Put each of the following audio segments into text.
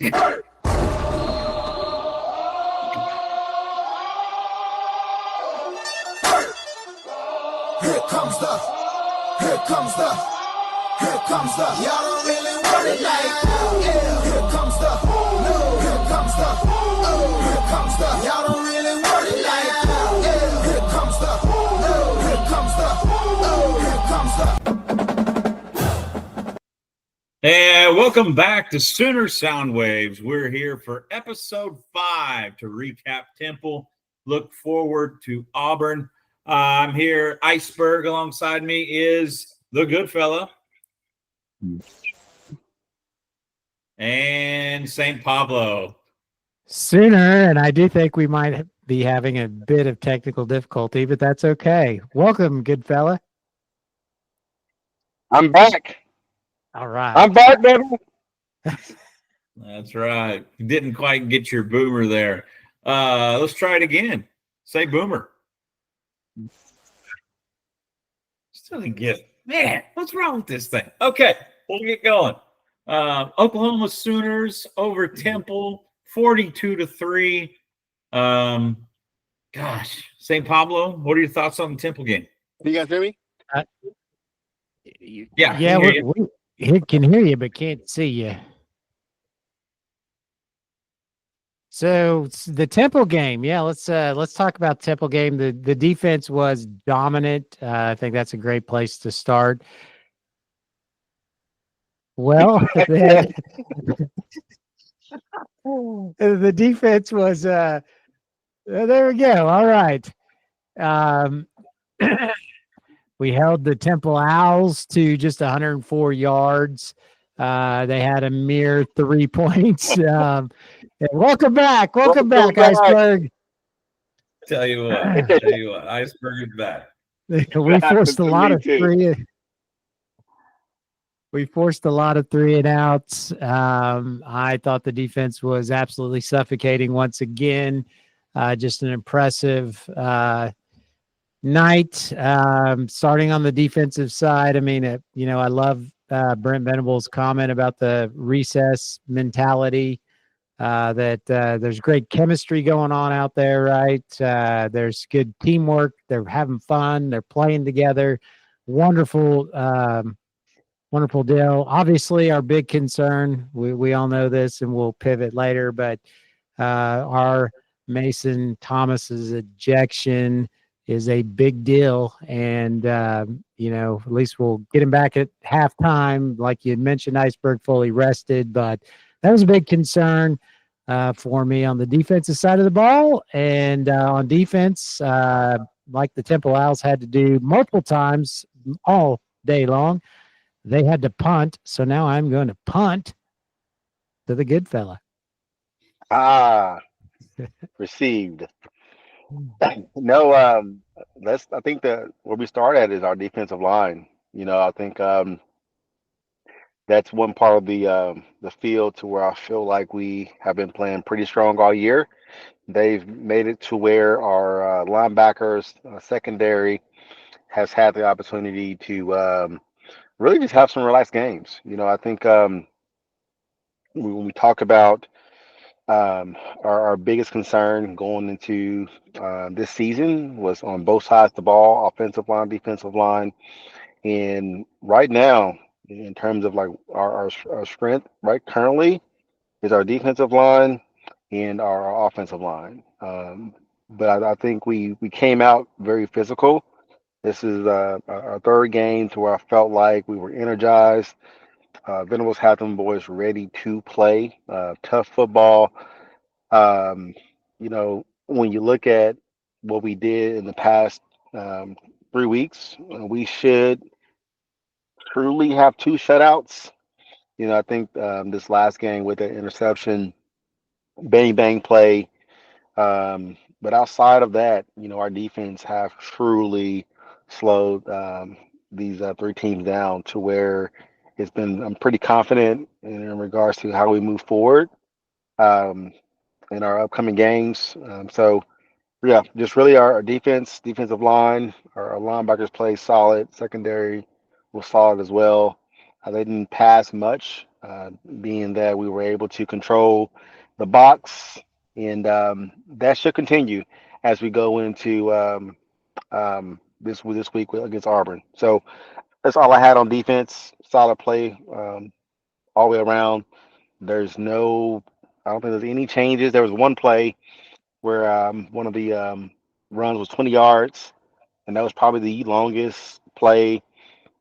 Y'all don't really want it like that. Yeah. Here comes the, no. Here comes the, oh. Here comes the, y'all don't really want it like that. Yeah. Here comes the, no. Here comes the, oh. Here comes the. And welcome back to Sooner Sound Waves. We're here for episode 5 to recap Temple. Look forward to Auburn. I'm here, Iceberg. Alongside me is the Goodfella. And St. Pablo. Sooner, and I do think we might be having a bit of technical difficulty, but that's okay. Welcome, Goodfella. I'm back. All right. I'm back, baby. That's right. You didn't quite get your boomer there. Let's try it again. Say boomer. Still didn't get it. Man, what's wrong with this thing? Okay, we'll get going. Oklahoma Sooners over Temple, 42-3. Gosh, St. Pablo, what are your thoughts on the Temple game? Can you guys hear me? Yeah, we can hear you, but can't see you. So the Temple game, yeah, let's talk about Temple game. The defense was dominant. I think that's a great place to start. Well, the defense was there we go. All right. We held the Temple Owls to just 104 yards. They had a mere 3 points. Welcome back, Iceberg. Tell you what, Iceberg is back. We forced a lot of three. We forced a lot of 3 and outs. I thought the defense was absolutely suffocating once again. Just an impressive night. Starting on the defensive side, I mean, I love Brent Venable's comment about the recess mentality. That there's great chemistry going on out there, right? There's good teamwork. They're having fun. They're playing together. Wonderful deal. Obviously, our big concern, we all know this, and we'll pivot later, but our Mason Thomas's ejection is a big deal, and at least we'll get him back at halftime, like you had mentioned. Iceberg fully rested, but that was a big concern for me on the defensive side of the ball. And on defense, like the Temple Owls had to do multiple times all day long, they had to punt. So now I'm going to punt to the good fella. Received. No, I think that where we start at is our defensive line. I think that's one part of the field to where I feel like we have been playing pretty strong all year. They've made it to where our linebackers, secondary, has had the opportunity to really just have some relaxed games. I think when we talk about our biggest concern going into this season was on both sides of the ball, offensive line, defensive line. And right now, in terms of like our strength, right, currently is our defensive line and our offensive line. But I think we came out very physical. This is our third game to where I felt like we were energized. Venables had them boys ready to play tough football. When you look at what we did in the past 3 weeks, we should truly have 2 shutouts. I think this last game with the interception, bang bang play. But outside of that, our defense have truly slowed these 3 teams down to where I'm pretty confident in regards to how we move forward in our upcoming games. So yeah, just really our defensive line, our linebackers play solid, secondary was solid as well. They didn't pass much, being that we were able to control the box, and that should continue as we go into this week against Auburn. So that's all I had on defense. Solid play all the way around. I don't think there's any changes. There was one play where one of the runs was 20 yards, and that was probably the longest play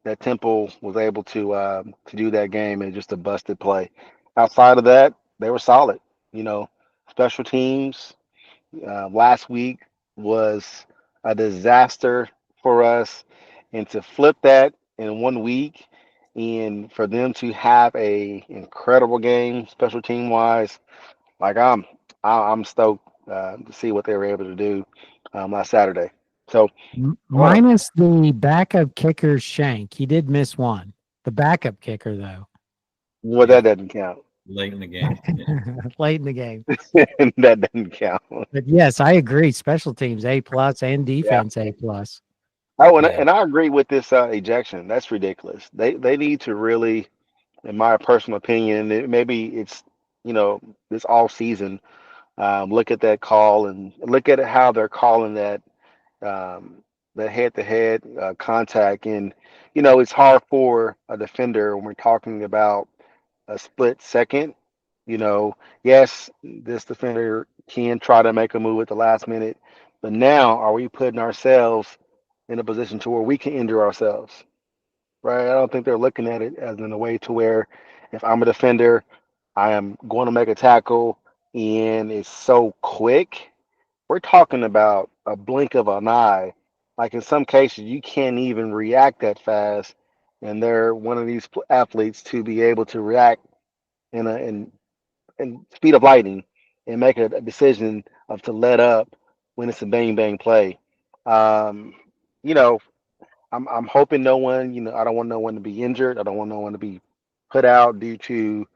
that Temple was able to do that game, and just a busted play. Outside of that, they were solid. You know, special teams last week was a disaster for us, and to flip that in 1 week, and for them to have a incredible game special team wise, like I'm stoked to see what they were able to do last Saturday. So Minus the backup kicker Shank. He did miss one. The backup kicker, though. well, Yeah. that doesn't count. Late in the game. Late in the game. That doesn't count. But yes, I agree. Special teams A+ and defense A+. Oh, Yeah. and I agree with this ejection. That's ridiculous. They need to really, in my personal opinion, maybe it's this all season. Look at that call and look at how they're calling that head-to-head contact. And it's hard for a defender when we're talking about a split second. Yes, this defender can try to make a move at the last minute, but now are we putting ourselves in a position to where we can injure ourselves? Right? I don't think they're looking at it as in a way to where if I'm a defender, I am going to make a tackle and it's so quick. We're talking about a blink of an eye. Like in some cases, you can't even react that fast, and they're one of these athletes to be able to react in speed of lightning and make a decision of to let up when it's a bang bang play. Um, you know, I'm hoping no one, I don't want no one to be injured. I don't want no one to be put out due to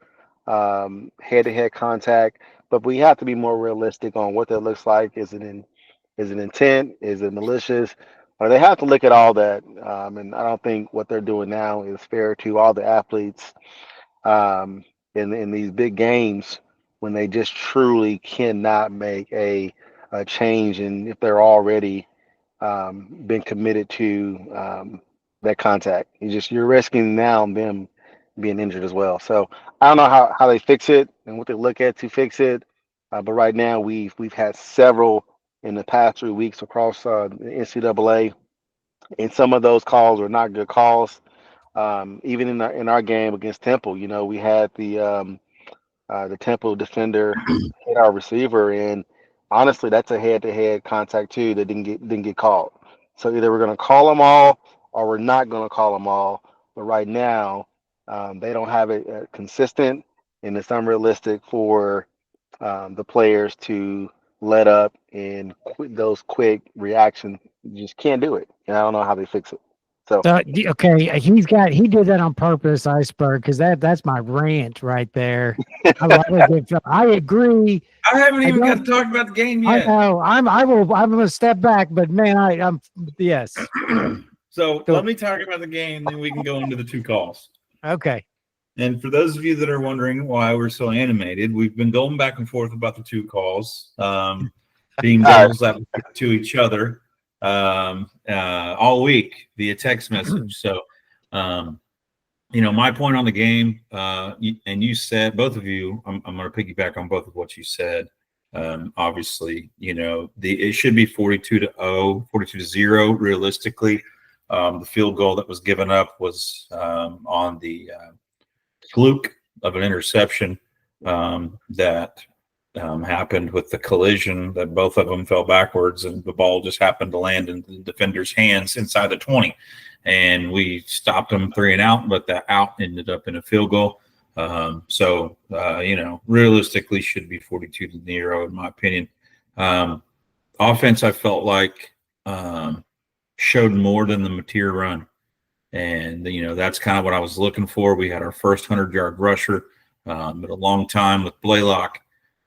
head-to-head contact. But we have to be more realistic on what that looks like. Is it intent? Is it malicious? Or they have to look at all that. And I don't think what they're doing now is fair to all the athletes in these big games when they just truly cannot make a change, and if they're already been committed to that contact. You're risking now them being injured as well. So I don't know how they fix it and what they look at to fix it. But right now we've had several in the past 3 weeks across the NCAA, and some of those calls are not good calls. Even in our game against Temple, we had the Temple defender hit our receiver, and honestly, that's a head-to-head contact too that didn't get called. So either we're going to call them all or we're not going to call them all. But right now, they don't have it consistent, and it's unrealistic for the players to let up and those quick reactions. You just can't do it, and I don't know how they fix it. So Okay, he did that on purpose, Iceberg, because that's my rant right there. I agree. I haven't even got to talk about the game yet. I know. I'm going to step back, but man, I'm yes. So let me talk about the game, then we can go into the two calls. Okay. And for those of you that are wondering why we're so animated, we've been going back and forth about the two calls, being devil's advocate to each other all week via text message. So, my point on the game, and you said, both of you, I'm going to piggyback on both of what you said. Obviously, it should be 42-0, 42-0 realistically. The field goal that was given up was on the fluke of an interception that happened with the collision, that both of them fell backwards and the ball just happened to land in the defender's hands inside the 20. And we stopped them 3 and out, but that out ended up in a field goal. So realistically should be 42-0 in my opinion. Offense, I felt like showed more than the Mateer run. And, that's kind of what I was looking for. We had our first 100-yard rusher at a long time with Blaylock.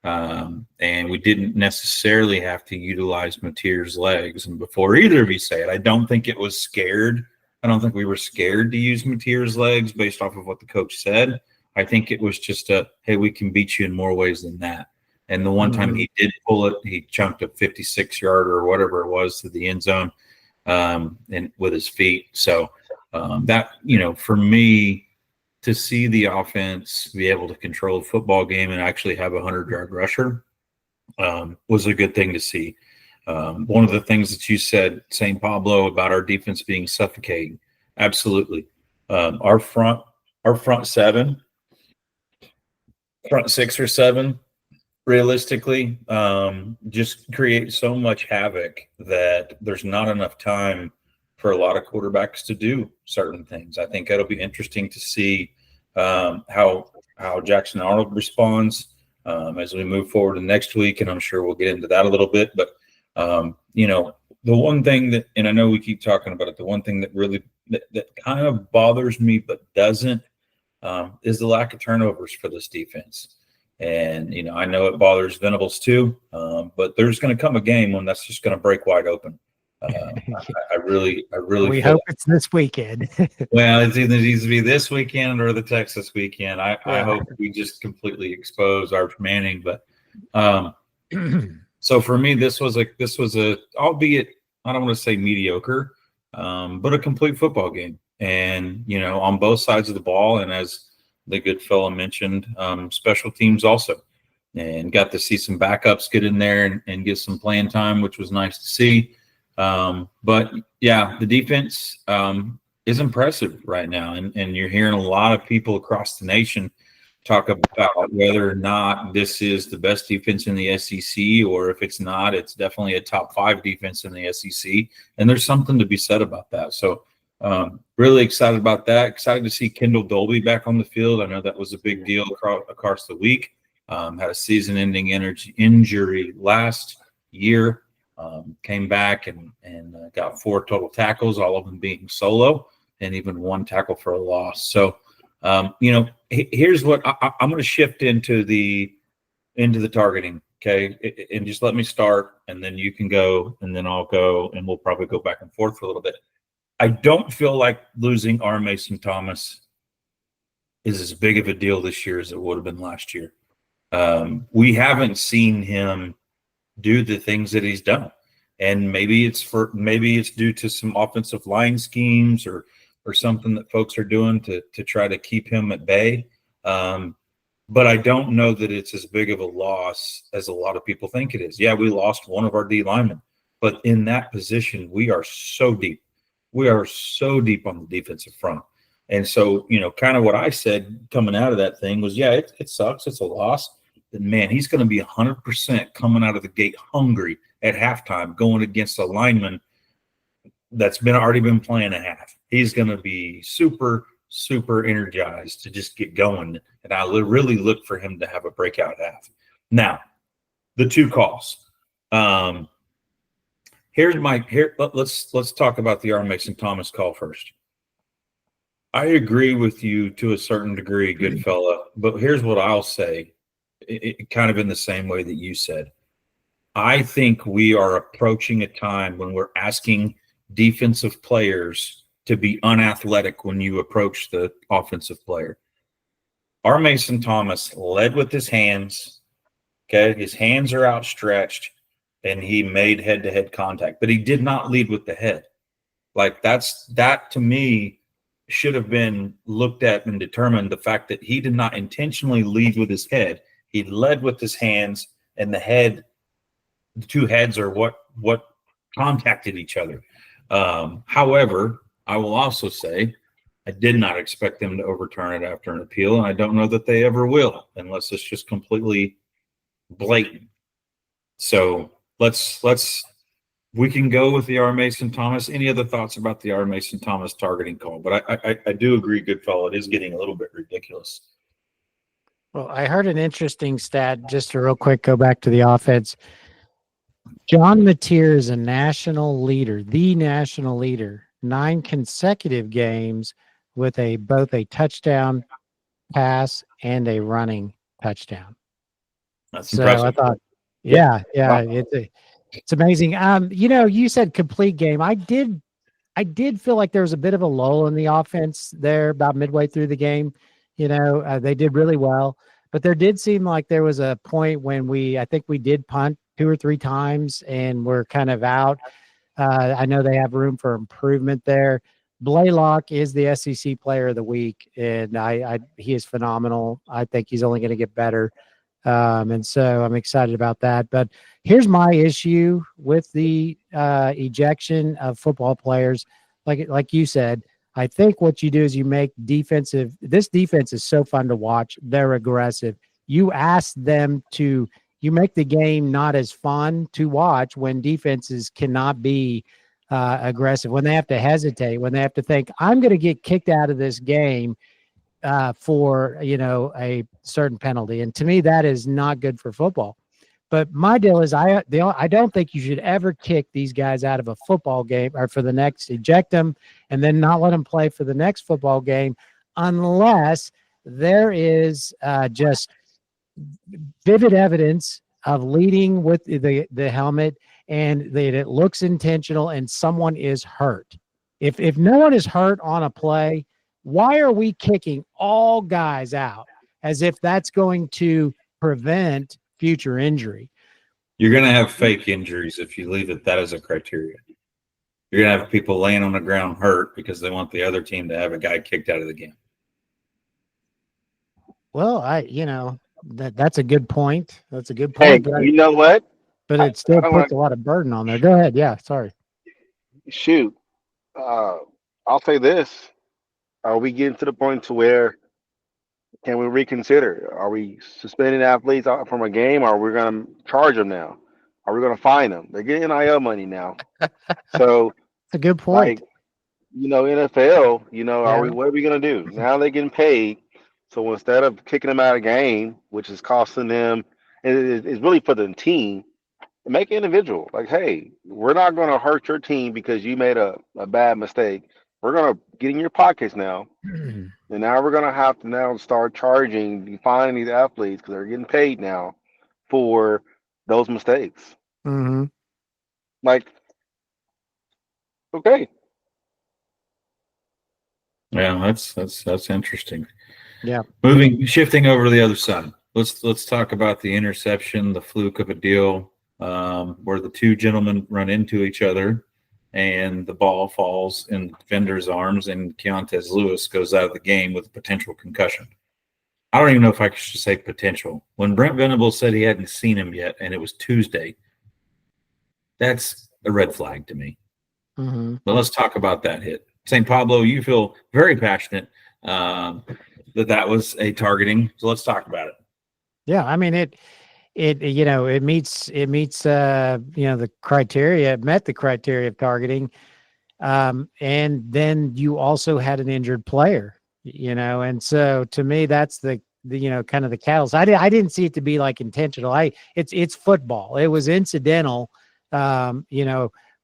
And we didn't necessarily have to utilize Mateer's legs. And before either of you say it, I don't think it was scared I don't think we were scared to use Mateer's legs based off of what the coach said. I think it was just hey, we can beat you in more ways than that. And the one time he did pull it, he chunked a 56-yarder or whatever it was to the end zone and with his feet. So that, for me, to see the offense be able to control a football game and actually have a 100-yard rusher was a good thing to see. One of the things that you said, St. Pablo, about our defense being suffocating, absolutely. Our front seven, front six or seven, realistically, just create so much havoc that there's not enough time for a lot of quarterbacks to do certain things. I think it'll be interesting to see how Jackson Arnold responds as we move forward to next week, and I'm sure we'll get into that a little bit. But the one thing that, and I know we keep talking about it, the one thing that really that kind of bothers me but doesn't is the lack of turnovers for this defense. And I know it bothers Venables too, but there's going to come a game when that's just going to break wide open. I really we hope it's this weekend. Well, it either needs to be this weekend or the Texas weekend. I hope we just completely expose Arch Manning. But so for me, this was a albeit I don't want to say mediocre, but a complete football game. And on both sides of the ball, and as the good fella mentioned, special teams also, and got to see some backups get in there and get some playing time, which was nice to see. But yeah, the defense is impressive right now, and you're hearing a lot of people across the nation talk about whether or not this is the best defense in the SEC, or if it's not, it's definitely a top 5 defense in the SEC, and there's something to be said about that. So really excited about that. Excited to see Kendall Dolby back on the field. I know that was a big deal across the week. Had a season-ending injury last year. Came back and got 4 total tackles, all of them being solo, and even 1 tackle for a loss. So, here's what I'm going to shift into the targeting. Okay. And just let me start, and then you can go, and then I'll go, and we'll probably go back and forth for a little bit. I don't feel like losing R. Mason Thomas is as big of a deal this year as it would have been last year. We haven't seen him do the things that he's done, and maybe it's due to some offensive line schemes or something that folks are doing to try to keep him at bay. But I don't know that it's as big of a loss as a lot of people think it is. Yeah, we lost one of our D linemen, but in that position, we are so deep. We are so deep on the defensive front. And so, kind of what I said coming out of that thing was, yeah, it sucks. It's a loss. But, man, he's going to be 100% coming out of the gate hungry at halftime going against a lineman that's already been playing a half. He's going to be super, super energized to just get going. And I really look for him to have a breakout half. Now, the 2 calls. Let's talk about the R. Mason Thomas call first. I agree with you to a certain degree, good fella, but here's what I'll say, kind of in the same way that you said. I think we are approaching a time when we're asking defensive players to be unathletic when you approach the offensive player. R. Mason Thomas led with his hands. Okay, his hands are outstretched, and he made head-to-head contact, but he did not lead with the head. Like that to me should have been looked at and determined, the fact that he did not intentionally lead with his head. He led with his hands, and the 2 heads are what contacted each other. However, I will also say I did not expect them to overturn it after an appeal, and I don't know that they ever will, unless it's just completely blatant. So we can go with the R. Mason Thomas. Any other thoughts about the R. Mason Thomas targeting call? But I do agree, Goodfella, it is getting a little bit ridiculous. Well, I heard an interesting stat, just to real quick go back to the offense. John Mateer is a national leader, the national leader, 9 consecutive games with both a touchdown pass and a running touchdown. That's so impressive. I thought, yeah, wow. It's amazing. You said complete game. I did I did feel like there was a bit of a lull in the offense there about midway through the game. They did really well, but there did seem like there was a point when I think we did punt 2 or 3 times and we're kind of out. I know they have room for improvement there. Blaylock is the SEC Player of the Week, and he is phenomenal. I think he's only going to get better, and so I'm excited about that. But here's my issue with the ejection of football players. Like you said, I think what you do is you make this defense is so fun to watch. They're aggressive. You ask them to you make the game not as fun to watch when defenses cannot be aggressive, when they have to hesitate, when they have to think, I'm going to get kicked out of this game for, a certain penalty. And to me, that is not good for football. But my deal is I don't think you should ever kick these guys out of a football game or eject them and then not let them play for the next football game unless there is just vivid evidence of leading with the helmet and that it looks intentional and someone is hurt. If no one is hurt on a play, why are we kicking all guys out as if that's going to prevent future injury? You're going to have fake injuries if you leave it that as a criteria. You're going to have people laying on the ground hurt because they want the other team to have a guy kicked out of the game. Well, that's a good point. That's a good point. Hey, you know what? But it still puts a lot of burden on there. Go ahead. Yeah, sorry. Shoot. I'll say this. Are we getting to the point to where can we reconsider? Are we suspending athletes from a game? Or are we going to charge them now? Are we going to fine them? They're getting NIL money now. So it's a good point. NFL, what are we going to do? Now they're getting paid. So instead of kicking them out of the game, which is costing them, it's really for the team, make it individual. Like, hey, we're not going to hurt your team because you made a bad mistake. We're going to get in your pockets now. And now we're going to have to now start fining these athletes because they're getting paid now for those mistakes. Mm-hmm. Like, okay. Yeah, that's interesting. Yeah. Shifting over to the other side. Let's talk about the interception, the fluke of a deal, where the two gentlemen run into each other and the ball falls in the defender's arms and Keontez Lewis goes out of the game with a potential concussion. I don't even know if I should say potential. When Brent Venables said he hadn't seen him yet and it was Tuesday, that's a red flag to me. Mm-hmm. But let's talk about that hit. St. Pablo, you feel very passionate that was a targeting. So let's talk about it. Yeah, I mean it meets the criteria. It met the criteria of targeting, and then you also had an injured player. And so to me that's the kind of the catalyst. I didn't see it to be like intentional. It's football. It was incidental, but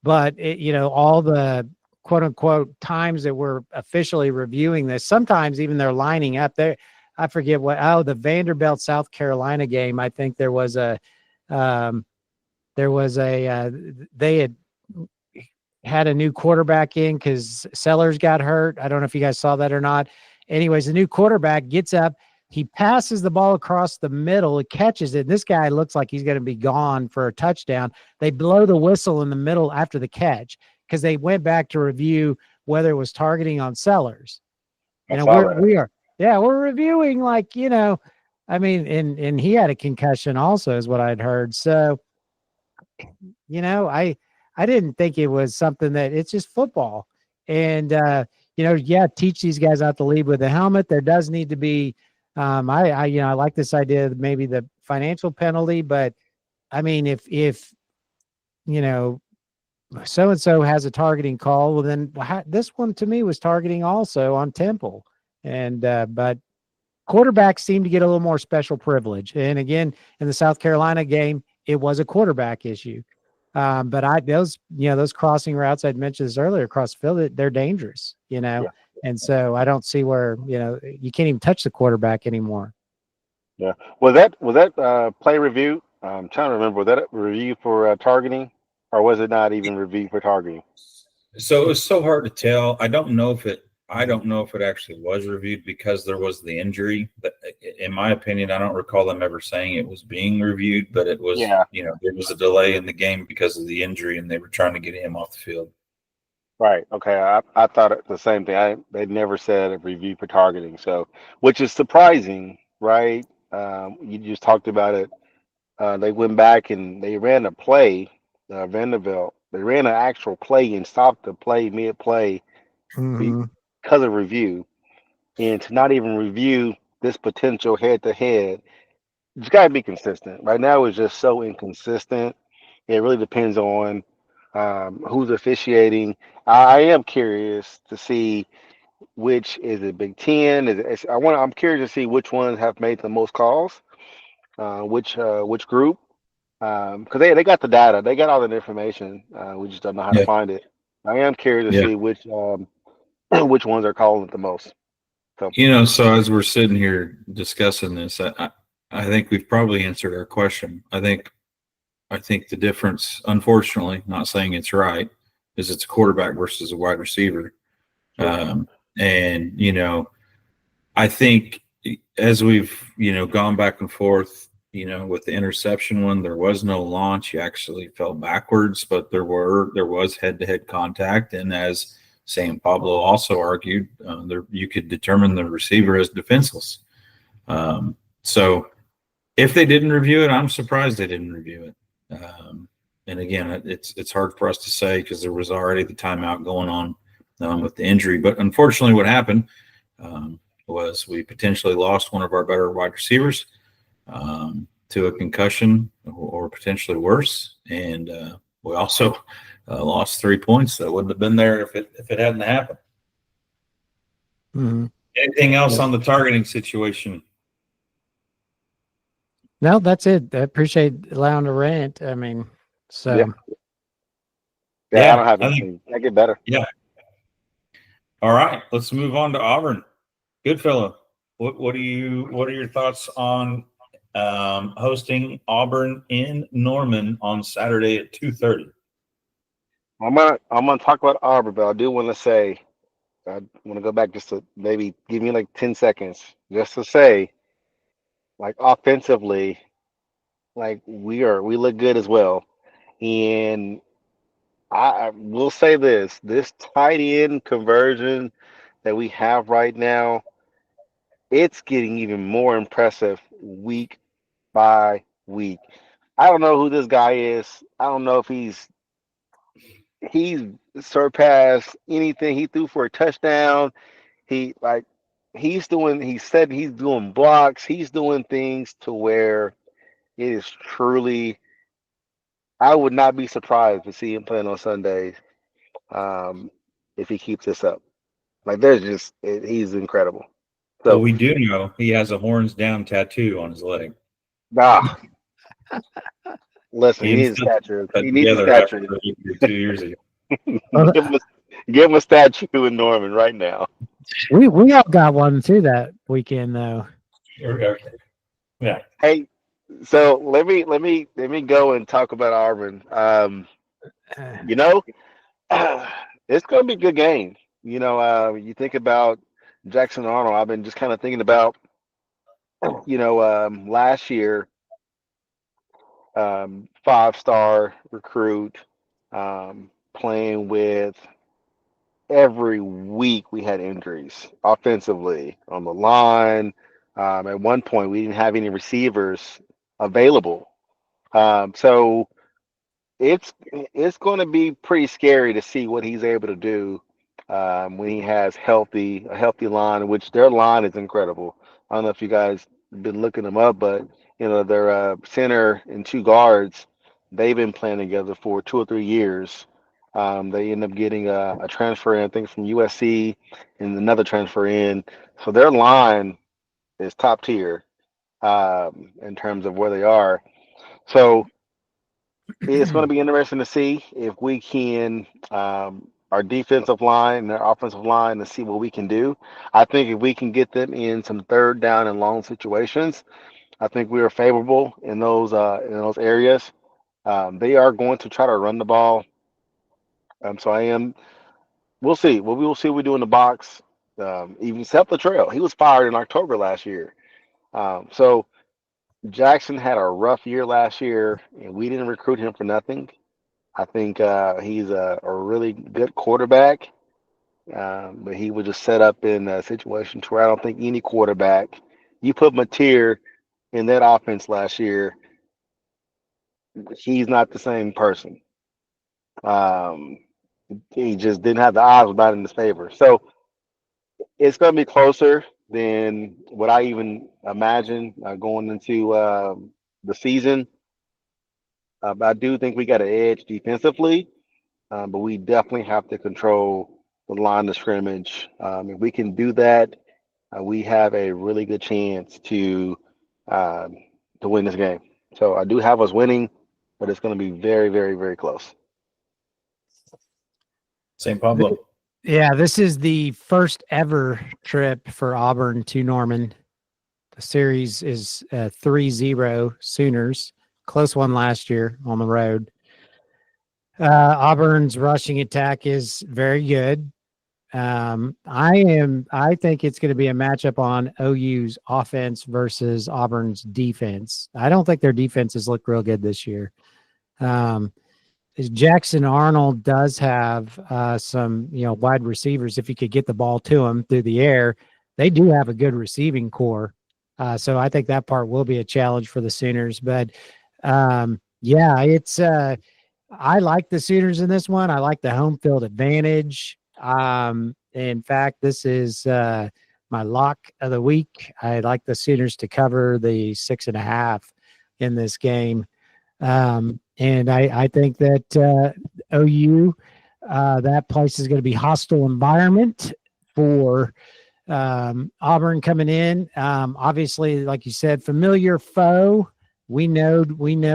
all the quote unquote times that we're officially reviewing this, sometimes even they're lining up there. I forget the Vanderbilt, South Carolina game. I think they had a new quarterback in because Sellers got hurt. I don't know if you guys saw that or not. Anyways, the new quarterback gets up. He passes the ball across the middle. He catches it. This guy looks like he's going to be gone for a touchdown. They blow the whistle in the middle after the catch because they went back to review whether it was targeting on Sellers. We're reviewing and he had a concussion also is what I'd heard. So, I didn't think it was something that it's just football. And, teach these guys not to lead with a helmet. There does need to be, I like this idea of maybe the financial penalty, but I mean, if so-and-so has a targeting call, well then this one to me was targeting also on Temple. And, but quarterbacks seem to get a little more special privilege. And again, in the South Carolina game, it was a quarterback issue. But those crossing routes I'd mentioned this earlier across the field, they're dangerous, Yeah. And so I don't see where, you can't even touch the quarterback anymore. Yeah. Was that play review? I'm trying to remember. Was that a review for targeting, or was it not even review for targeting? So it was so hard to tell. I don't know if it actually was reviewed because there was the injury. But in my opinion, I don't recall them ever saying it was being reviewed, but it was, Yeah, there was a delay in the game because of the injury and they were trying to get him off the field. right. Okay, I thought the same thing. They never said a review for targeting, so which is surprising, right? You just talked about it. They went back and they ran a play, Vanderbilt. They ran an actual play and stopped the play mid-play Hmm. because of review, and to not even review this potential head-to-head, it's got to be consistent. Right now, it's just so inconsistent. It really depends on who's officiating. I am curious to see which is it Big Ten. I'm curious to see which ones have made the most calls. Which group? Because they got the data, they got all the information. We just don't know how to Yeah. find it. I am curious to Yeah. see which which ones are calling it the most. So So as we're sitting here discussing this, I think we've probably answered our question. I think the difference, unfortunately, not saying it's right, is it's a quarterback versus a wide receiver. sure. Um, and I think as we've gone back and forth, with the interception one, there was no launch. He actually fell backwards, but there was head to head contact, and as Sam Pablo also argued, you could determine the receiver as defenseless. So if they didn't review it, I'm surprised they didn't review it. And again, it's hard for us to say because there was already the timeout going on with the injury. But unfortunately, what happened was we potentially lost one of our better wide receivers to a concussion or potentially worse, and we also lost 3 points that wouldn't have been there if it hadn't happened. Hmm. Anything else Yeah. on the targeting situation? No, that's it. I appreciate allowing to rant. I mean, Yeah, so yeah. I don't Yeah, have I think anything. I get better. yeah. All right, let's move on to Auburn. Goodfella, what are your thoughts on hosting Auburn in Norman on Saturday at 2:30? I'm gonna talk about Auburn, but I do want to say I want to go back just to maybe give me like 10 seconds just to say like offensively, like we look good as well, and I will say this tight end conversion that we have right now, it's getting even more impressive week by week. I don't know who this guy is. I don't know if he's surpassed anything he threw for a touchdown. He like he said he's doing blocks, he's doing things to where it is truly, I would not be surprised to see him playing on Sundays um if he keeps this up. Like he's incredible. Well, So we do know he has a horns down tattoo on his leg. ah, listen, He he and needs a Phil statue. got He needs a together after statue. the injury 2 years ago. well, Give him give him a statue in Norman right now. we all got one too that weekend though. Okay. Yeah. Hey, so let me go and talk about Auburn. Uh, You know, it's going to be a good game. You think about Jackson Arnold. I've been just kind of thinking about, last year, 5-star recruit, playing with every week we had injuries offensively on the line. At one point, we didn't have any receivers available. So it's going to be pretty scary to see what he's able to do when he has a healthy line, which their line is incredible. I don't know if you guys been looking them up, but their center and two guards, they've been playing together for 2 or 3 years. They end up getting a transfer in, I think, from USC, and another transfer in. So their line is top tier in terms of where they are. So it's going to be interesting to see if we can, our defensive line and our offensive line, to see what we can do. I think if we can get them in some third down and long situations, I think we are favorable in those areas. They are going to try to run the ball. So I am. we'll see. Well, we will see what we do in the box. Even Seth Latrell, he was fired in October last year. So Jackson had a rough year last year, and we didn't recruit him for nothing. I think he's a really good quarterback, but he was just set up in a situation to where I don't think any quarterback, you put Mateer in that offense last year, he's not the same person. He just didn't have the odds were not in his favor. So it's going to be closer than what I even imagined going into the season. But I do think we got an edge defensively, but we definitely have to control the line of scrimmage. If we can do that, we have a really good chance to win this game. So I do have us winning, but it's going to be very, very, very close. St. Pablo. Yeah, this is the first ever trip for Auburn to Norman. The series is 3-0 Sooners. Close one last year on the road. Auburn's rushing attack is very good. I think it's going to be a matchup on OU's offense versus Auburn's defense. I don't think their defenses look real good this year. Jackson Arnold does have some, wide receivers. If you could get the ball to them through the air, they do have a good receiving core. So I think that part will be a challenge for the Sooners. But it's I like the Sooners in this one. I like the home field advantage. In fact, this is my lock of the week. I like the Sooners to cover the 6.5 in this game. And I think that OU, that place is going to be hostile environment for Auburn coming in. Obviously, like you said, familiar foe. We know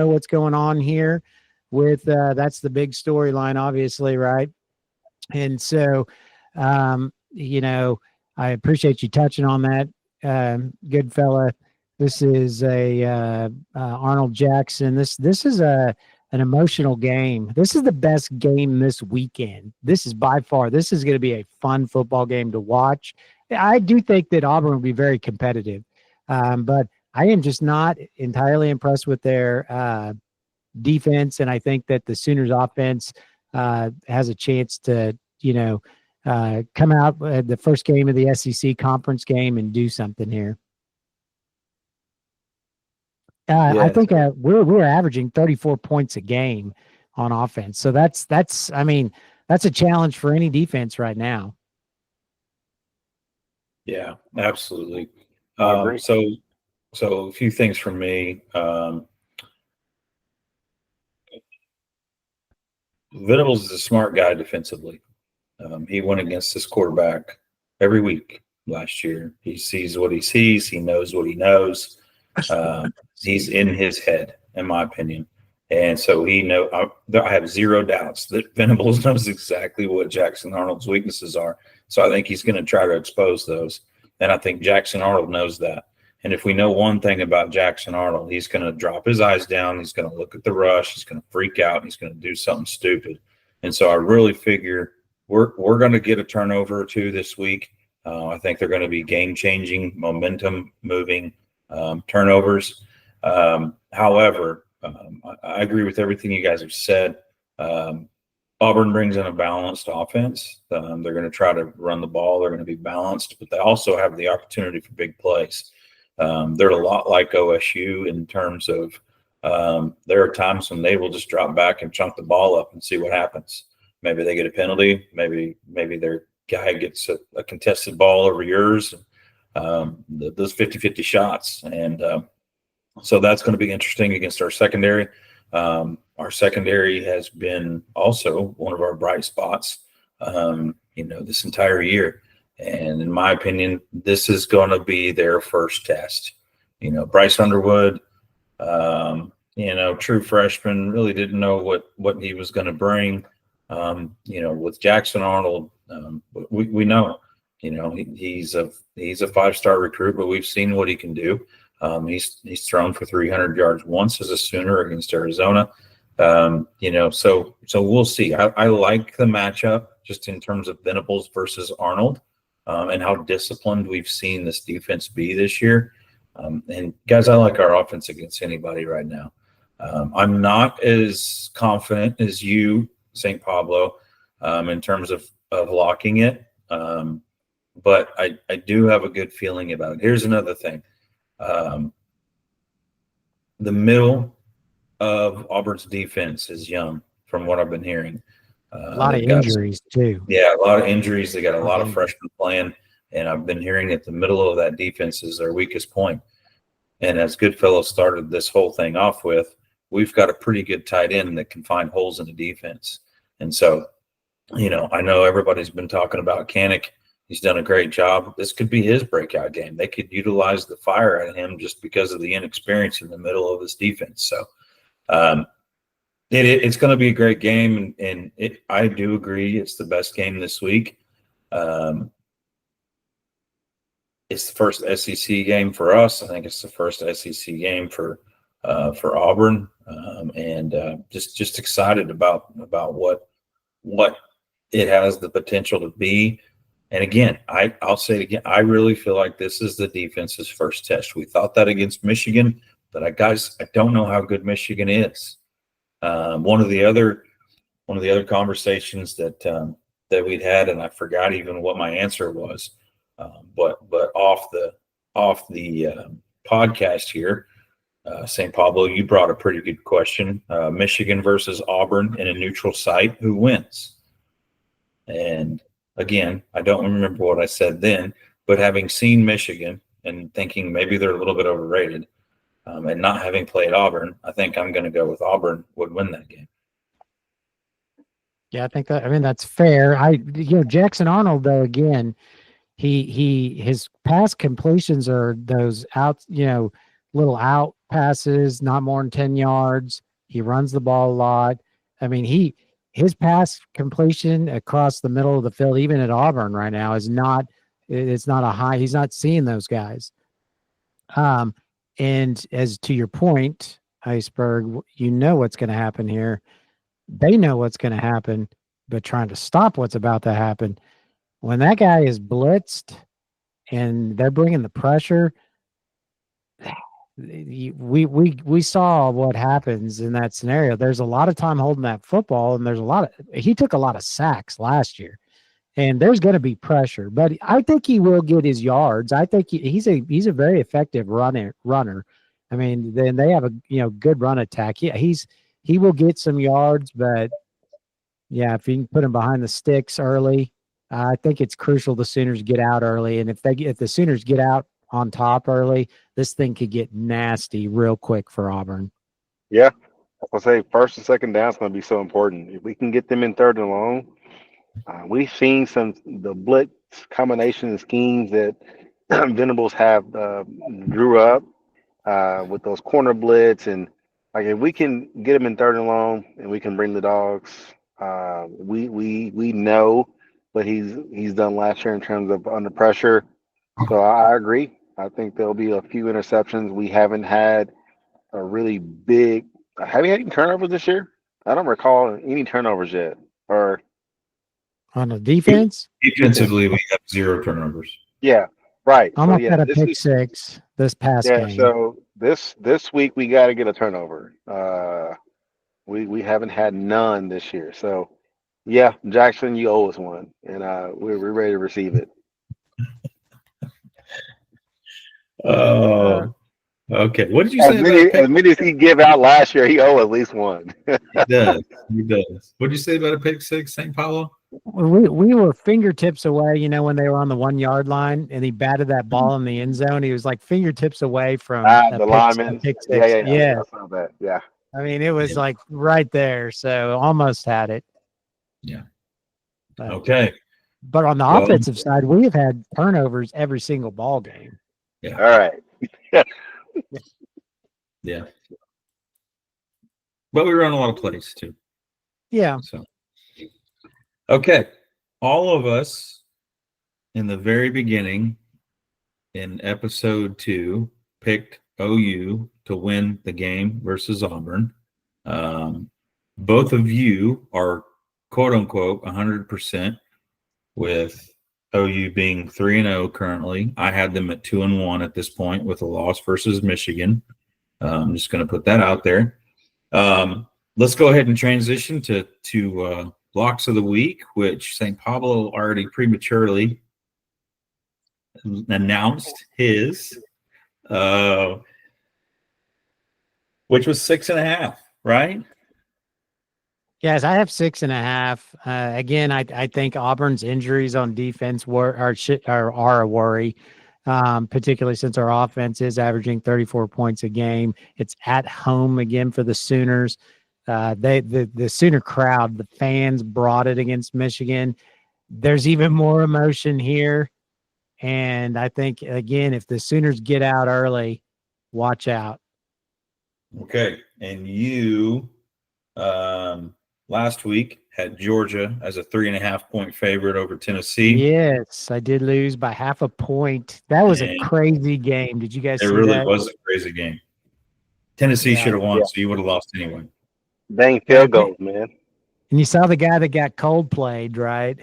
what's going on here with that's the big storyline, obviously, right? And so, I appreciate you touching on that, Goodfella. This is a Arnold Jackson. This is an emotional game. This is the best game this weekend. This is by far. This is going to be a fun football game to watch. I do think that Auburn will be very competitive, but I am just not entirely impressed with their defense, and I think that the Sooners' offense has a chance to, come out at the first game of the SEC conference game and do something here. I think we're averaging 34 points a game on offense. So that's a challenge for any defense right now. Yeah, absolutely. I agree. So a few things from me. Venables is a smart guy defensively. He went against this quarterback every week last year. He sees what he sees. He knows what he knows. He's in his head, in my opinion. And so I have zero doubts that Venables knows exactly what Jackson Arnold's weaknesses are. So I think he's going to try to expose those. And I think Jackson Arnold knows that. And if we know one thing about Jackson Arnold, he's going to drop his eyes down. He's going to look at the rush. He's going to freak out. And he's going to do something stupid. And so I really figure we're going to get a turnover or two this week. I think they're going to be game-changing, momentum-moving turnovers. However, I agree with everything you guys have said. Auburn brings in a balanced offense. They're going to try to run the ball. They're going to be balanced, but they also have the opportunity for big plays. They're a lot like OSU in terms of there are times when they will just drop back and chunk the ball up and see what happens. Maybe they get a penalty. Maybe their guy gets a contested ball over yours. Those 50-50 shots. And so that's going to be interesting against our secondary. Our secondary has been also one of our bright spots, this entire year. And in my opinion, this is going to be their first test. Bryce Underwood, true freshman, really didn't know what he was going to bring. With Jackson Arnold, we know, he's a 5-star recruit, but we've seen what he can do. He's thrown for 300 yards once as a Sooner against Arizona. So we'll see. I like the matchup just in terms of Venables versus Arnold, and how disciplined we've seen this defense be this year. And guys, I like our offense against anybody right now. I'm not as confident as you, St. Pablo, in terms of locking it. But I do have a good feeling about it. Here's another thing. The middle of Auburn's defense is young, from what I've been hearing. A lot of injuries too. Yeah, a lot of injuries. They got a lot of freshmen playing, and I've been hearing that the middle of that defense is their weakest point. And as Goodfella started this whole thing off with, we've got a pretty good tight end that can find holes in the defense. And so, I know everybody's been talking about Kanik. He's done a great job. This could be his breakout game. They could utilize the fire out of him just because of the inexperience in the middle of his defense. So it's going to be a great game, and I do agree it's the best game this week. It's the first SEC game for us. I think it's the first SEC game for Auburn, and just excited about what it has the potential to be. And again, I'll say it again. I really feel like this is the defense's first test. We thought that against Michigan, but I don't know how good Michigan is. One of the other conversations that we'd had, and I forgot even what my answer was. But off the podcast here, St. Pablo, you brought a pretty good question. Michigan versus Auburn in a neutral site, who wins? And again, I don't remember what I said then, but having seen Michigan and thinking maybe they're a little bit overrated, and not having played Auburn, I think I'm going to go with Auburn would win that game. Yeah, that's fair. Jackson Arnold, though, again, his pass completions are those out, little out passes, not more than 10 yards. He runs the ball a lot. I mean, his pass completion across the middle of the field, even at Auburn right now, it's not a high. He's not seeing those guys. And as to your point, Iceberg, what's going to happen here. They know what's going to happen, but trying to stop what's about to happen. When that guy is blitzed and they're bringing the pressure, we saw what happens in that scenario. There's a lot of time holding that football, and he took a lot of sacks last year, and there's going to be pressure. But I think he will get his yards. I think he's a very effective runner. I mean, then they have a good run attack. Yeah, he will get some yards, but yeah, if you can put him behind the sticks early. I think it's crucial the Sooners get out early, and if the Sooners get out on top early, this thing could get nasty real quick for Auburn. Yeah, I'll say first and second down is going to be so important. If we can get them in third and long, we've seen the blitz combination of schemes that Venables have drew up with those corner blitz, and like if we can get them in third and long, and we can bring the dogs, we know what he's done last year in terms of under pressure. So I agree. I think there'll be a few interceptions. We haven't had a really big. Have you had any turnovers this year? I don't recall any turnovers yet. Or on the defense? Defensively, we have 0 turnovers. Yeah, right. Almost had a pick six this past game. So this week we got to get a turnover. We haven't had none this year. So yeah, Jackson, you owe us one, and we're ready to receive it. Oh, okay. What did you say? As many as he gave out last year, he owed at least one. He does. What did you say about a pick six, St. Paulo? We were fingertips away, when they were on the 1 yard line and he batted that ball in the end zone. He was like fingertips away from the lineman. Yeah. I saw that. Yeah. I mean, it was like right there. So almost had it. Yeah. Okay. But on the offensive side, we have had turnovers every single ball game. Yeah. All right. Yeah. But we run a lot of plays too. Yeah. So, okay. All of us in the very beginning in episode 2 picked OU to win the game versus Auburn. both of you are quote unquote 100% with OU being 3-0 currently. I had them at 2-1 at this point with a loss versus Michigan. I'm just going to put that out there. Let's go ahead and transition to locks of the week, which St. Pablo already prematurely announced his, which was 6.5, right? Yes, I have 6.5. Again, I think Auburn's injuries on defense are a worry, particularly since our offense is averaging 34 points a game. It's at home again for the Sooners. The Sooner crowd, the fans brought it against Michigan. There's even more emotion here. And I think, again, if the Sooners get out early, watch out. Okay. And you last week had Georgia as a 3.5-point favorite over Tennessee. Yes, I did lose by 0.5 point. That was a crazy game. Did you guys see that? It really was a crazy game. Tennessee should have won, so you would have lost anyway. Dang field goals, man. And you saw the guy that got cold played, right?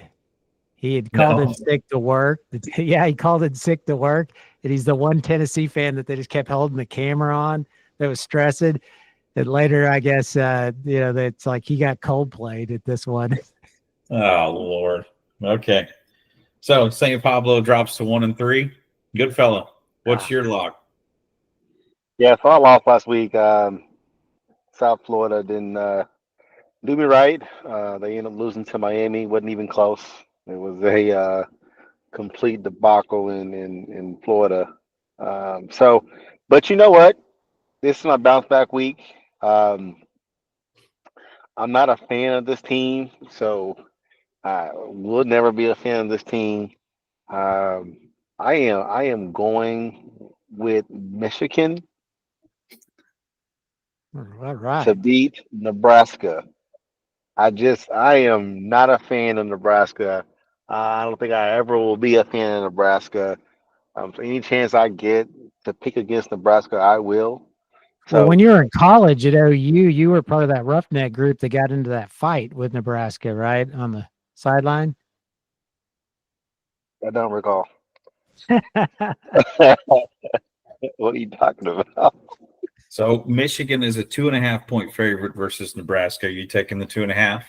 He had called in sick to work. Yeah, he called in sick to work. And he's the one Tennessee fan that they just kept holding the camera on that was stressing. And later, I guess, that's like he got cold played at this one. Oh, Lord. Okay. So St. Pablo drops to 1-3. Goodfella, what's your lock? Yeah, so I lost last week. South Florida didn't do me right. They ended up losing to Miami. Wasn't even close. It was a complete debacle in Florida. But you know what? This is my bounce back week. I'm not a fan of this team, so I will never be a fan of this team. I am going with Michigan All right. to beat Nebraska. I am not a fan of Nebraska. I don't think I ever will be a fan of Nebraska. So any chance I get to pick against Nebraska, I will. So well, when you were in college at OU, you were part of that roughneck group that got into that fight with Nebraska, right? On the sideline? I don't recall. What are you talking about? So Michigan is a 2.5-point favorite versus Nebraska. Are you taking the 2.5?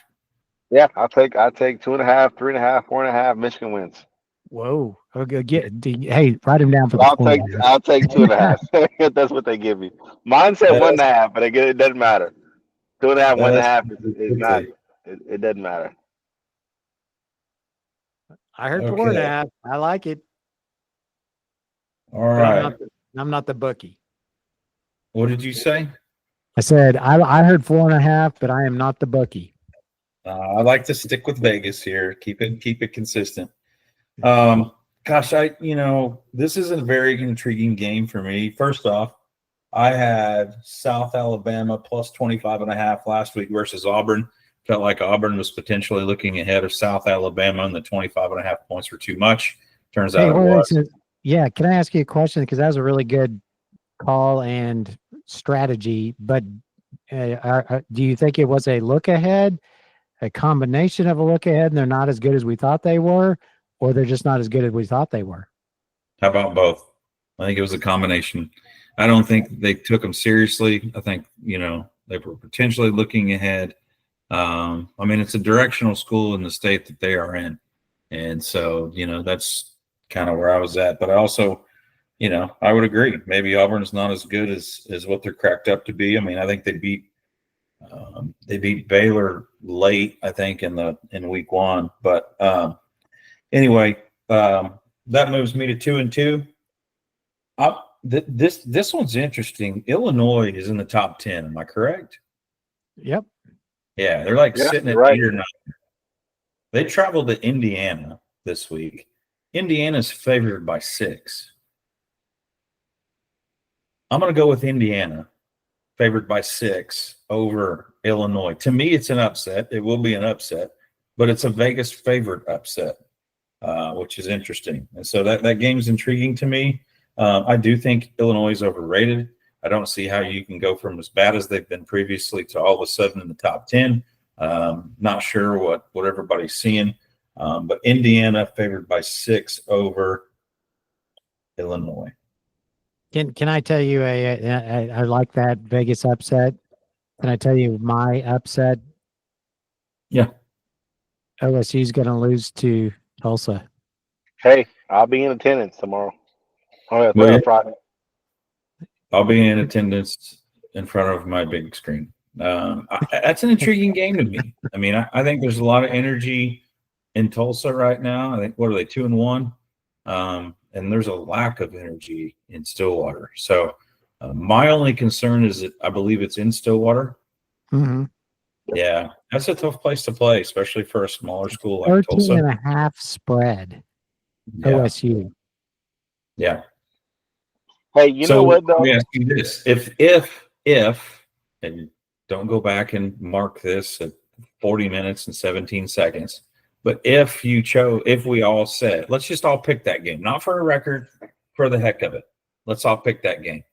Yeah, I take 2.5, 3.5, 4.5. Michigan wins. Whoa. Okay, hey, write him down for the I'll take 2.5. That's what they give me. Mine said 1.5, but it doesn't matter. 2.5, 1.5 is not. It doesn't matter. I heard 4.5. I like it. All right. I'm not the bookie. What did you say? I said I heard 4.5, but I am not the bookie. I like to stick with Vegas here. Keep it consistent. Gosh, this is a very intriguing game for me. First off, I had South Alabama plus 25.5 last week versus Auburn. Felt like Auburn was potentially looking ahead of South Alabama, and the 25.5 points were too much. Turns out it was. Yeah, can I ask you a question? Because that was a really good call and strategy. But do you think it was a look ahead, a combination of a look ahead, and they're not as good as we thought they were, or they're just not as good as we thought they were? How about both? I think it was a combination. I don't think they took them seriously. I think, they were potentially looking ahead. It's a directional school in the state that they are in. And so, that's kind of where I was at. But I also, I would agree. Maybe Auburn is not as good as what they're cracked up to be. I think they beat Baylor late, I think, in week one. But anyway, that moves me to 2-2. This one's interesting. Illinois is in the top 10. Am I correct? Yep. Yeah, they're sitting at 8 or 9. They traveled to Indiana this week. Indiana's favored by 6. I'm going to go with Indiana, favored by 6 over Illinois. To me, it's an upset. It will be an upset, but it's a Vegas favorite upset, which is interesting. And so that game's intriguing to me. I do think Illinois is overrated. I don't see how you can go from as bad as they've been previously to all of a sudden in the top 10. Not sure what everybody's seeing. But Indiana favored by 6 over Illinois. Can I tell you I like that Vegas upset? Can I tell you my upset? Yeah. OSU's going to lose to Tulsa. Hey, I'll be in attendance tomorrow. Oh, yeah, Well, yeah. Friday. I'll be in attendance in front of my big screen. That's an intriguing game to me. I mean, I think there's a lot of energy in Tulsa right now. I think, what are they, 2-1? And there's a lack of energy in Stillwater. So my only concern is that I believe it's in Stillwater. Mm-hmm. Yeah, that's a tough place to play, especially for a smaller school like Tulsa. 13.5 spread. Yeah. OSU. Yeah. Hey, you know what, though? Let me ask you this. If, and don't go back and mark this at 40 minutes and 17 seconds, but if we all said, let's just all pick that game, not for a record, for the heck of it. Let's all pick that game.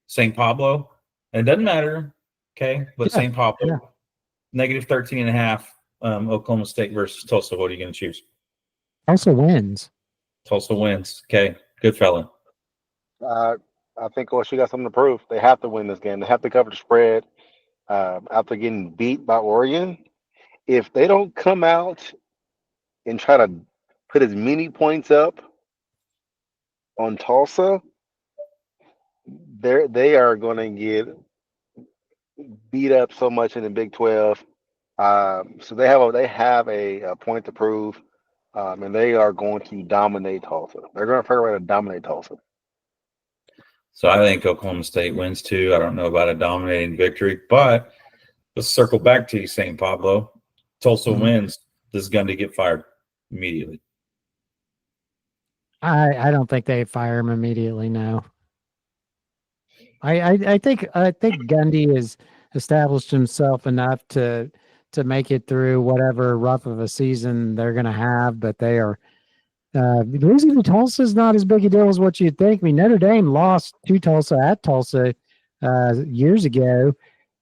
St. Pablo, and it doesn't matter, okay, but St. Pablo, negative 13.5, Oklahoma State versus Tulsa. What are you going to choose? Tulsa wins. Tulsa wins. Okay, Goodfella. I think OSU got something to prove. They have to win this game. They have to cover the spread after getting beat by Oregon. If they don't come out and try to put as many points up on Tulsa, they are going to get beat up so much in the Big 12. So they have a point to prove, and they are going to dominate Tulsa. They're going to figure out to dominate Tulsa. So I think Oklahoma State wins too. I don't know about a dominating victory, but let's circle back to you, St. Pablo. Tulsa wins. Does Gundy get fired immediately? I don't think they fire him immediately. No. I think Gundy has established himself enough to make it through whatever rough of a season they're going to have, but they are. Losing to Tulsa is not as big a deal as what you'd think. I mean, Notre Dame lost to Tulsa at Tulsa years ago.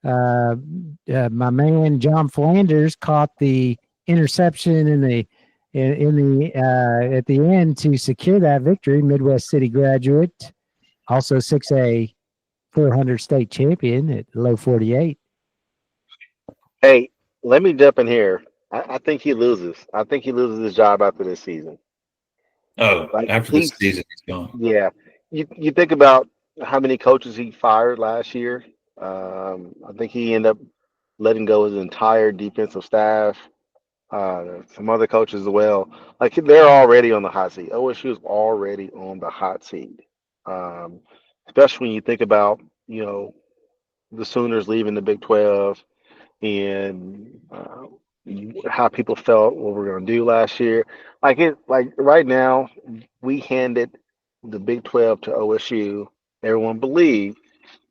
My man John Flanders caught the interception at the end to secure that victory. Midwest City graduate, also 6A 400 state champion at low 48. Hey, let me jump in here. I think he loses. I think he loses his job after this season. Oh, after this season, he's gone. Yeah. You think about how many coaches he fired last year. I think he ended up letting go his entire defensive staff. Some other coaches as well. Like, they're already on the hot seat. OSU is already on the hot seat. Especially when you think about, the Sooners leaving the Big 12 and how people felt what we're going to do last year. Like right now, we handed the Big 12 to OSU. Everyone believed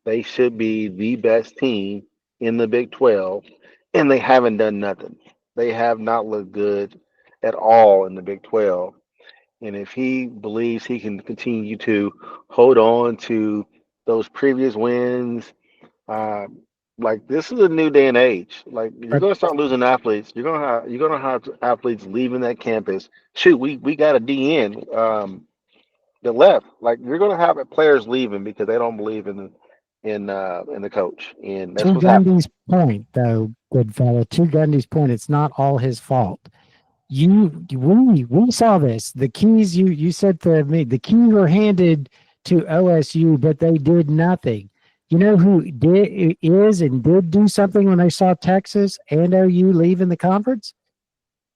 they should be the best team in the Big 12, and they haven't done nothing. They have not looked good at all in the Big 12. And if he believes he can continue to hold on to those previous wins, like, this is a new day and age. Like, you're going to start losing athletes. You're gonna have athletes leaving that campus. Shoot, we got a DN that left. Like, you're going to have players leaving because they don't believe in the coach. And that's what's happening. To Gundy's point, though, Goodfella. To Gundy's point, it's not all his fault. We saw this. The keys you said to me, the keys were handed to OSU, but they did nothing. You know who did do something when they saw Texas and OU leaving the conference?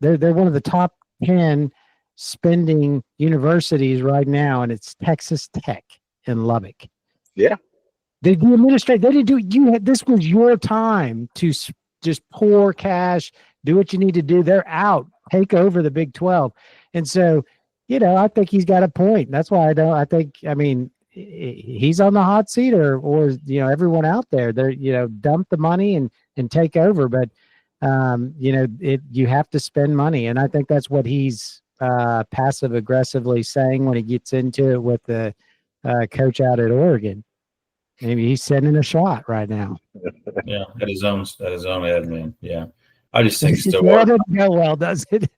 They're one of the top 10 spending universities right now, and it's Texas Tech in Lubbock. Yeah. The administrator, they didn't do. This was your time to just pour cash, do what you need to do. They're out, take over the Big 12, and so I think he's got a point. That's why I mean, he's on the hot seat, or everyone out there, they're dump the money and take over. But you have to spend money, and I think that's what he's passive aggressively saying when he gets into it with the coach out at Oregon. Maybe he's sending a shot right now. Yeah, at his own head, man. Yeah, I just think That Stillwater. doesn't go well, does it?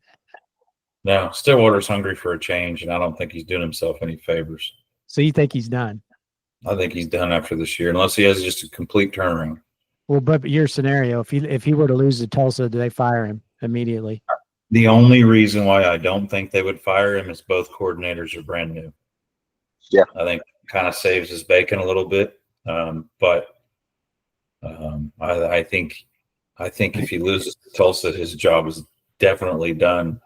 No, Stillwater's hungry for a change, and I don't think he's doing himself any favors. So you think he's done? I think he's done after this year, unless he has just a complete turnaround. Well, but your scenario, if he were to lose to Tulsa, do they fire him immediately? The only reason why I don't think they would fire him is both coordinators are brand new. Yeah. I think kind of saves his bacon a little bit. But I think if he loses to Tulsa, his job is definitely done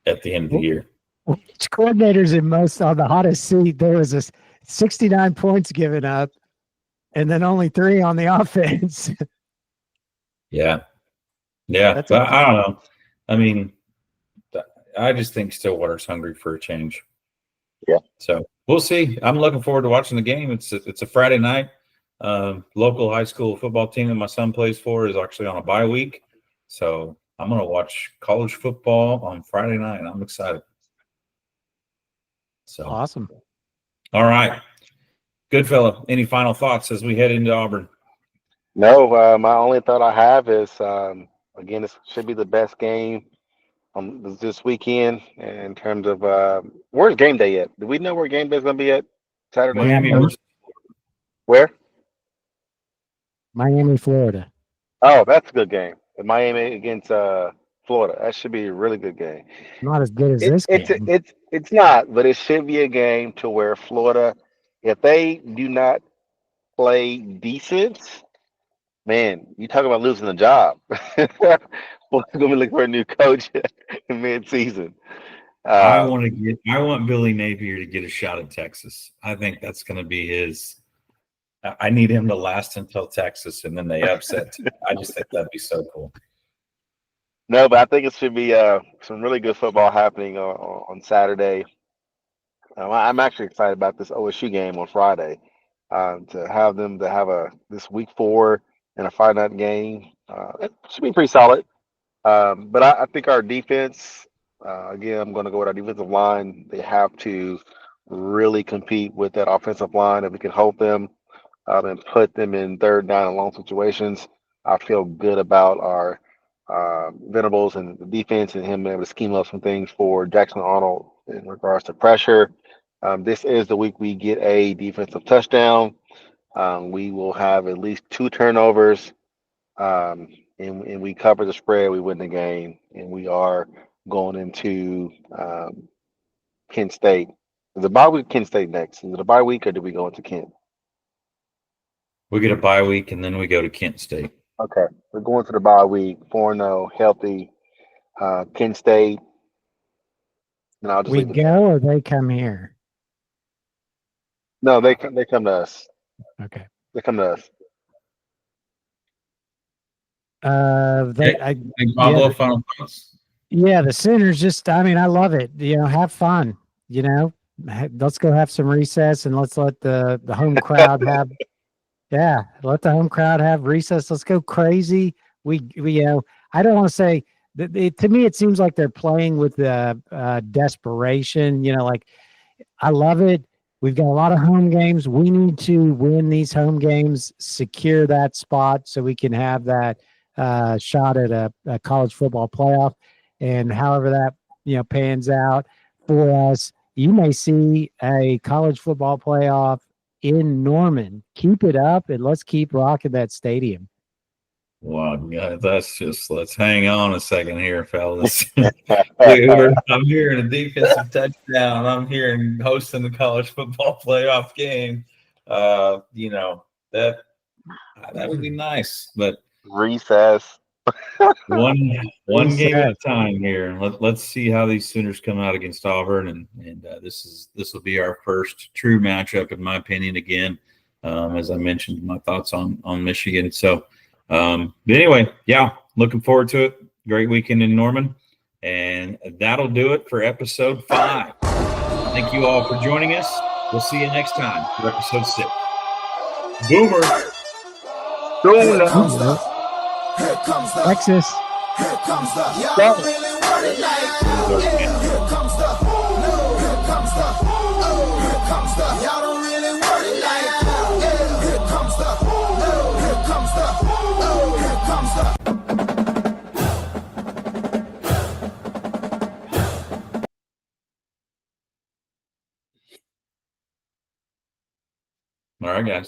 at the end of the year. Which coordinators in most on the hottest seat, there was a 69 points given up and then only 3 on the offense. Yeah. But I don't know. I mean, I just think Stillwater's hungry for a change. Yeah. So we'll see. I'm looking forward to watching the game. It's a Friday night. Local high school football team that my son plays for is actually on a bye week. So I'm going to watch college football on Friday night. I'm excited. So Awesome. All right. Goodfella, any final thoughts as we head into Auburn? No, my only thought I have is, again, this should be the best game this weekend in terms of where's game day at? Do we know where game day is going to be at Saturday? Miami. Where? Miami, Florida. Oh, that's a good game. Miami against Florida. That should be a really good game. Not as good as this game. It's not, but it should be a game to where Florida, if they do not play defense, man, you talk about losing a job. We're going to be looking for a new coach in mid-season. I want Billy Napier to get a shot at Texas. I think that's going to be his. I need him to last until Texas, and then they upset. I just think that'd be so cool. No, but I think it should be some really good football happening on Saturday. I'm actually excited about this OSU game on Friday. To have them to have this week 4 and a Friday night game. It should be pretty solid. But I think our defense, again, I'm going to go with our defensive line. They have to really compete with that offensive line. If we can hold them and put them in third down and long situations, I feel good about our Venables and the defense and him being able to scheme up some things for Jackson Arnold in regards to pressure. This is the week we get a defensive touchdown. We will have at least 2 turnovers. And we cover the spread, we win the game, and we are going into Kent State. Is the bye week Kent State next? Is it a bye week or do we go into Kent? We get a bye week and then we go to Kent State. Okay, we're going to the bye week, 4-0, healthy, Kent State. And I'll just We go or they come here? No, they come to us. Okay. They come to us. Pablo, final thoughts? Yeah, the Sooners just, I mean, I love it. Have fun, let's go have some recess and let's let the home crowd have, let the home crowd have recess. Let's go crazy. We I don't want to say that to me, it seems like they're playing with desperation, like I love it. We've got a lot of home games. We need to win these home games, secure that spot so we can have that shot at a college football playoff. And however that pans out for us, you may see a college football playoff in Norman. Keep it up and let's keep rocking that stadium. Wow, let's hang on a second here, fellas. I'm hearing a defensive touchdown. I'm hearing hosting the college football playoff game. That would be nice, but recess. one game at a time here. Let's see how these Sooners come out against Auburn, and this will be our first true matchup, in my opinion. Again, as I mentioned, my thoughts on Michigan. So. But anyway, looking forward to it. Great weekend in Norman. And that'll do it for episode 5. Thank you all for joining us. We'll see you next time for episode 6. Boomer. Here comes the Texas. Here comes the y'all don't really want it like here comes the here comes the here comes the y'all don't really want it like Bye, guys.